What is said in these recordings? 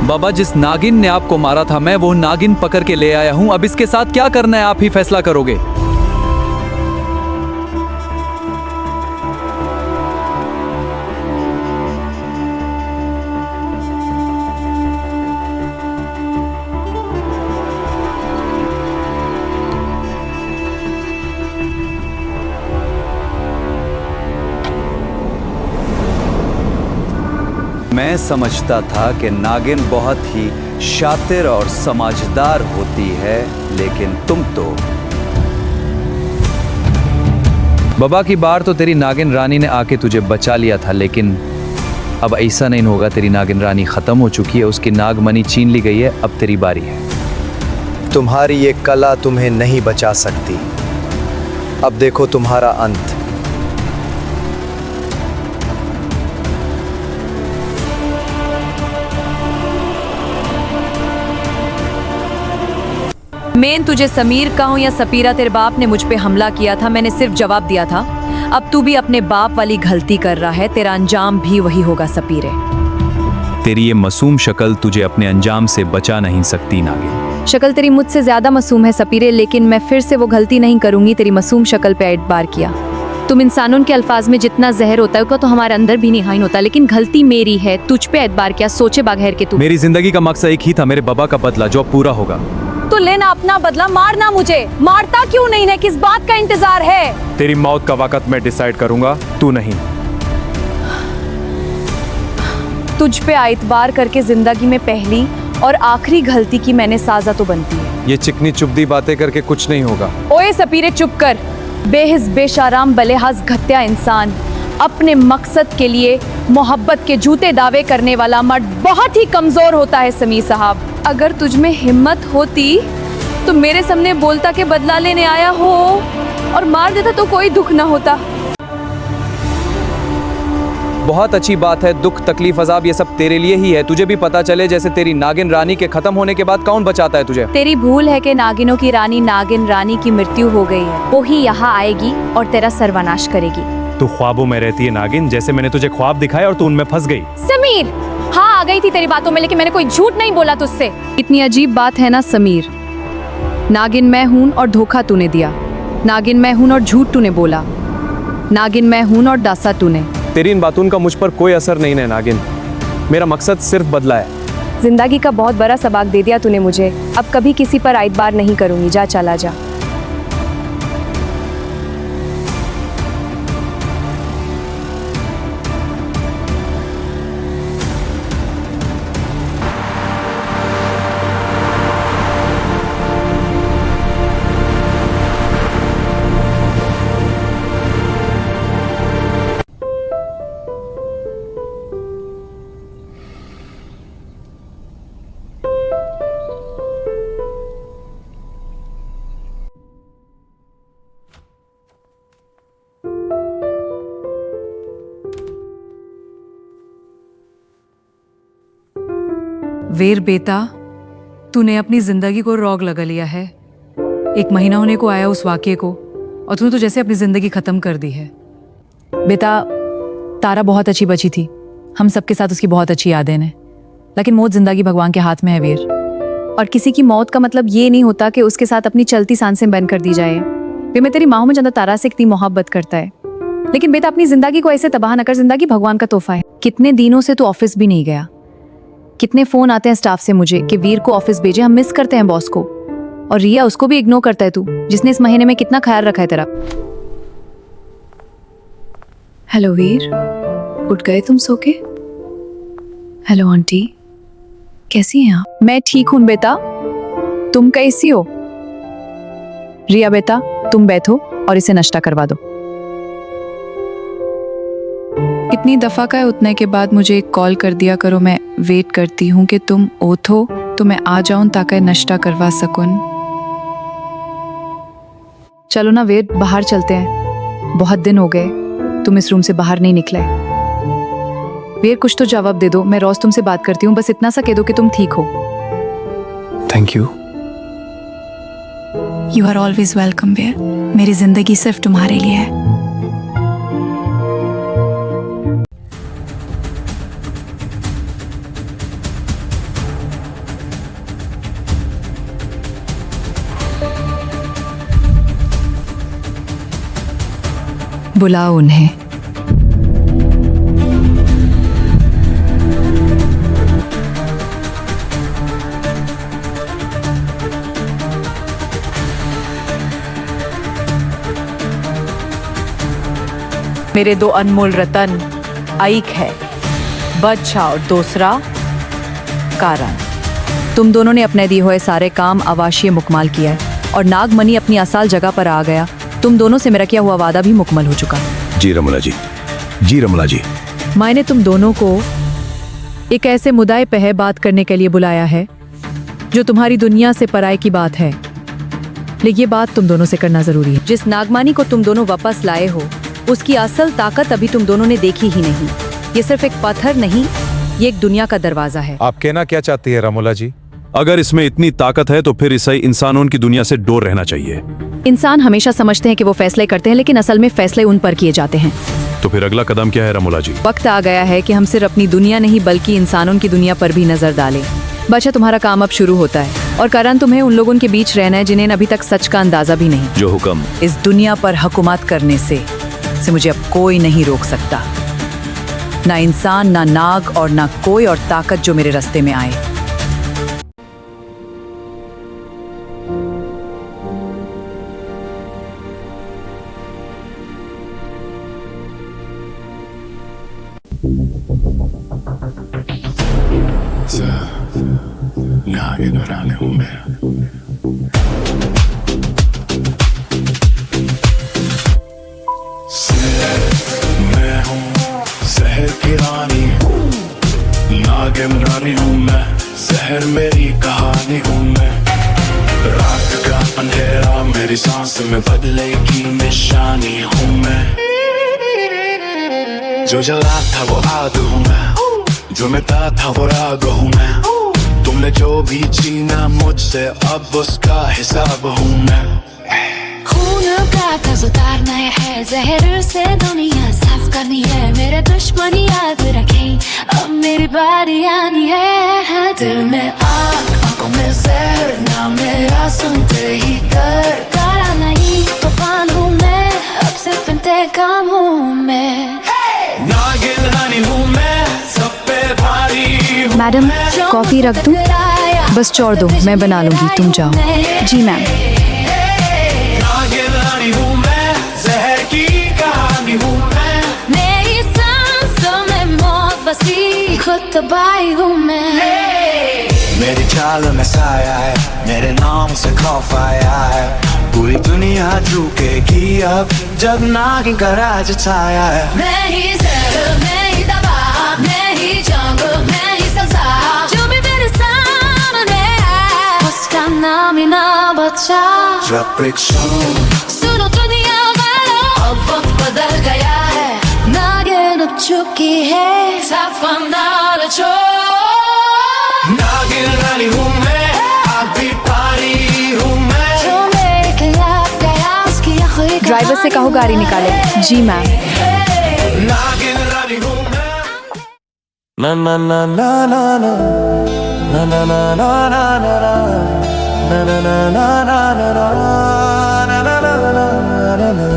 बाबा, जिस नागिन ने आपको मारा था मैं वो नागिन पकड़ के ले आया हूँ। अब इसके साथ क्या करना है आप ही फैसला करोगे। मैं समझता था कि नागिन बहुत ही शातिर और समझदार होती है, लेकिन तुम तो। बाबा की बार तो तेरी नागिन रानी ने आके तुझे बचा लिया था, लेकिन अब ऐसा नहीं होगा। तेरी नागिन रानी खत्म हो चुकी है, उसकी नागमणि छीन ली गई है। अब तेरी बारी है। तुम्हारी ये कला तुम्हें नहीं बचा सकती। अब देखो तुम्हारा अंत। मैं तुझे समीर कहूं या सपीरा, तेरे बाप ने मुझ पे हमला किया था, मैंने सिर्फ जवाब दिया था। अब तू भी अपने बाप वाली गलती कर रहा है, तेरा अंजाम भी वही होगा सपीरे। तेरी ये मासूम शक्ल तुझे अपने अंजाम से बचा नहीं सकती नागिन। शक्ल तेरी मुझसे ज्यादा मासूम है सपीरे, लेकिन मैं फिर से वो गलती नहीं करूंगी तेरी मासूम शक्ल पे एतबार किया। तुम इंसानों के अल्फाज में जितना जहर होता है उतना तो हमारे अंदर भी नहीं होता, लेकिन गलती मेरी है, तुझ पे एतबार किया सोचे बगैर के तू। मेरी जिंदगी का मकसद एक ही था, मेरे बाबा का बदला, जो अब पूरा होगा। तो लेना अपना बदला, मारना मुझे। मारता क्यों नहीं है, किस बात का इंतजार है? तेरी मौत का वक्त मैं डिसाइड करूंगा, तू नहीं। तुझ पे एतबार करके जिंदगी में पहली और आखिरी गलती की मैंने साजा तो बनती है। ये चिकनी चुपदी बातें करके कुछ नहीं होगा। ओए सपीरे चुप कर। बेहिस बेशराम बलेहाज घटिया इंसान, अपने मकसद के लिए मोहब्बत के झूठे दावे करने वाला मर्द बहुत ही कमजोर होता है समीर साहब। अगर तुझ में हिम्मत होती तो मेरे सामने बोलता कि बदला लेने आया हो और मार देता तो कोई दुख ना होता। बहुत अच्छी बात है, दुख तकलीफ अजाब ये सब तेरे लिए ही है। तुझे भी पता चले जैसे तेरी नागिन रानी के खत्म होने के बाद कौन बचाता है तुझे। तेरी भूल है कि नागिनों की रानी नागिन रानी की मृत्यु हो गई है, वो ही यहाँ आएगी और तेरा सर्वनाश करेगी। तू ख्वाबों में रहती है नागिन, जैसे मैंने तुझे ख्वाब दिखाए और तू उनमें फंस गई। समीर, हाँ आ गई थी तेरी बातों में, लेकिन मैंने कोई झूठ नहीं बोला तुझसे। इतनी अजीब बात है ना समीर। नागिन मैं हूं और धोखा तूने दिया, नागिन मैं हूं और झूठ तूने बोला, नागिन मैं हूं और दासा तूने। तेरी इन बातों का मुझ पर कोई असर नहीं है नागिन, मेरा मकसद सिर्फ बदला है। जिंदगी का बहुत बड़ा सबक दे दिया तूने मुझे, अब कभी किसी पर एतबार नहीं करूंगी, जा चला जा। वीर बेटा, तूने अपनी जिंदगी को रोग लगा लिया है। 1 महीना होने को आया उस वाक़ये को और तूने तो जैसे अपनी जिंदगी खत्म कर दी है। बेटा, तारा बहुत अच्छी बची थी, हम सबके साथ उसकी बहुत अच्छी यादें हैं, लेकिन मौत जिंदगी भगवान के हाथ में है वीर। और किसी की मौत का मतलब ये नहीं होता कि उसके साथ अपनी चलती सांसें बंद कर दी जाए। वे मैं तेरी माँ में जानता तारा से कितनी मोहब्बत करता है, लेकिन बेटा अपनी जिंदगी को ऐसे तबाह न कर, जिंदगी भगवान का तोहफा है। कितने दिनों से तू ऑफिस भी नहीं गया, कितने फोन आते हैं स्टाफ से मुझे कि वीर को ऑफिस भेजे, हम मिस करते हैं बॉस को। और रिया, उसको भी इग्नोर करता है तू, जिसने इस महीने में कितना ख्याल रखा है तेरा। हेलो वीर, उठ गए तुम सो के? हेलो आंटी, कैसी हैं आप? मैं ठीक हूं बेटा, तुम कैसी हो? रिया बेटा, तुम बैठो और इसे नाश्ता करवा दो। इतनी दफा का है, उतने के बाद मुझे एक कॉल कर दिया करो, मैं वेट करती हूँ कि तुम उठो तो मैं आ जाऊं ताकि नाश्ता करवा सकूं। चलो ना वीर, बाहर चलते हैं, बहुत दिन हो गए तुम इस रूम से बाहर नहीं निकले। वीर कुछ तो जवाब दे दो, मैं रोज तुमसे बात करती हूँ, बस इतना सा कह दो कि तुम ठीक हो। Thank you. You are always welcome Veer, मेरी जिंदगी सिर्फ तुम्हारे लिए है। बुलाओ उन्हें। मेरे दो अनमोल रतन आइक है, बदशाह और दूसरा कारण। तुम दोनों ने अपने दिए हुए सारे काम अवाशीय मुकम्मल किया है और नागमणि अपनी असल जगह पर आ गया। तुम दोनों से मेरा किया हुआ वादा भी मुकम्मल हो चुका। जी रमला जी, जी रमला जी। मैंने तुम दोनों को एक ऐसे मुद्दे पे है बात करने के लिए बुलाया है जो तुम्हारी दुनिया से पराये की बात है, लेकिन ये बात तुम दोनों से करना जरूरी है। जिस नागमणि को तुम दोनों वापस लाए हो उसकी असल ताकत अभी तुम दोनों ने देखी ही नहीं। ये सिर्फ एक पत्थर नहीं, ये एक दुनिया का दरवाजा है। आप कहना क्या चाहती है रमोला जी? अगर इसमें इतनी ताकत है तो फिर इसे इंसानों की दुनिया से दूर रहना चाहिए। इंसान हमेशा समझते हैं कि वो फैसले करते हैं, लेकिन असल में फैसले उन पर किए जाते हैं। तो फिर अगला कदम क्या है रमोला जी? वक्त आ गया है कि हम सिर्फ अपनी दुनिया नहीं बल्कि इंसानों की दुनिया पर भी नजर डालें। बच्चा, तुम्हारा काम अब शुरू होता है और कारण तुम्हें उन लोगों के बीच रहना है जिन्हें अभी तक सच का अंदाजा भी नहीं। जो हुक्म। इस दुनिया पर हुकूमत करने से मुझे अब कोई नहीं रोक सकता, ना इंसान, ना नाग और ना कोई और ताकत जो मेरे रास्ते में आए। मैं हूँ शहर की रानी, नागिन रानी हूँ मैं, शहर मेरी कहानी हूँ मैं। रात का अंधेरा मेरी सांस में बदलेगी निशानी हूँ मैं। जो जला था वो आग हूँ मैं, जो मिटा था वो राग हूँ मैं। तुमने जो भी छीना मुझसे अब उसका हिसाब हूँ मैं। खून का कर्ज उतारना है, जहर से दुनिया साफ करनी है। मेरे दुश्मन याद रखे अब मेरी बारी आनी है। दिल में आग, आंखों में जहर, ना मेरा सुनते ही कर। कारा नहीं तूफान हूँ मैं, अब सिर्फ इंतकाम हूँ मैं। नागिन रानी हूँ मैं, सब पे भारी हूँ। मैडम, कॉफी रख दूं? बस छोड़ दो, मैं बना लूंगी, तुम जाओ। जी मैम। नागिन रानी हूँ मैं, जहर की कहानी हूँ मैं। मेरी सांसों में मौत बसी, खुद तबाही हूँ मैं। मेरी चाल में साया है, मेरे नाम से खौफ आया है। पूरी दुनिया झुकेगी अब जब नागिन का राज छाया है। मैं ही जहर, मैं ही दवा, मैं ही जंग, मैं ही सजा। जो भी मेरे सामने है उसका नाम ही ना बचा। जब एक सुनो दुनिया वालों, अब वक्त बदल गया है। नागिन उठ चुकी है, साफ अंदाज़ छोड़। नागिन रानी हूँ मैं, आप भी पारी हूँ मैं। जो मेरे खिलाफ गया उसकी आखिरी ड्राइवर से कहो गाड़ी निकाले। जी मैम। नागिन रानी हूँ मैं। ना ना ना ना ना ना ना ना ना ना ना ना ना ना ना ना ना ना ना।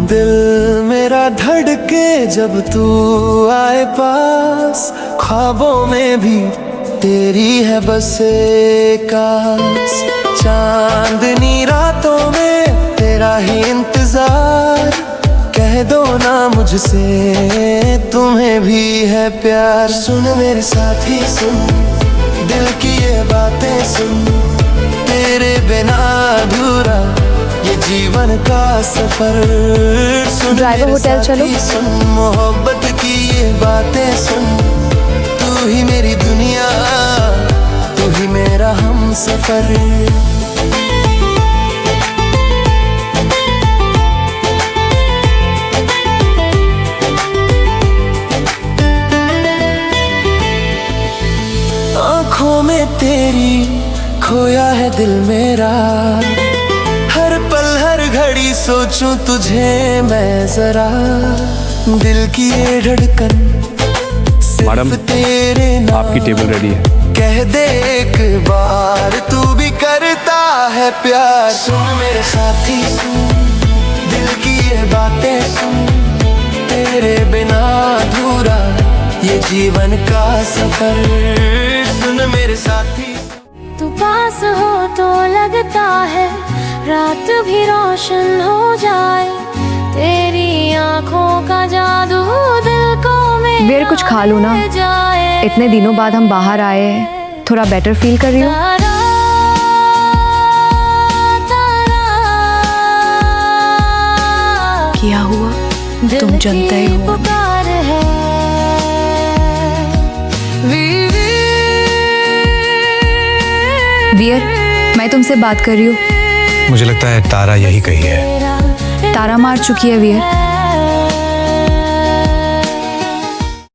दिल मेरा धड़के जब तू आए पास, ख्वाबों में भी तेरी है बस एक आस। चांदनी रातों में तेरा ही इंतजार, कह दो ना मुझसे तुम्हें भी है प्यार। सुन मेरे साथी सुन, दिल की ये बातें सुन। तेरे बिना अधूरा ये जीवन का सफर। सुन ड्राइवर, होटल चलो। सुन मोहब्बत की ये बातें सुन। तू ही मेरी दुनिया, तू ही मेरा हम सफर। आँखों में तेरी खोया है दिल मेरा। हर पल हर घड़ी सोचूं तुझे मैं जरा। दिल की ये धड़कन मैडम आपकी टेबल रेडी है। कह दे एक बार तू भी करता है प्यार। सुन मेरे साथी सुन, दिल की ये बातें सुन, तेरे बिना अधूरा ये जीवन का सफर। सुन मेरे साथी, तू पास हो तो लगता है रात भी रोशन हो जाए। तेरी आंखों का जादू दिल को मेरा वीर कुछ खा लूं ना, जाए। इतने दिनों बाद हम बाहर आए हैं, थोड़ा बेटर फील कर रही हूँ। तारा, तारा, क्या हुआ दिल तुम जानते ही की हो। पुकार है। वीर मैं तुमसे बात कर रही हूँ। मुझे लगता है तारा यही कही है। तारा मार चुकी है वीर।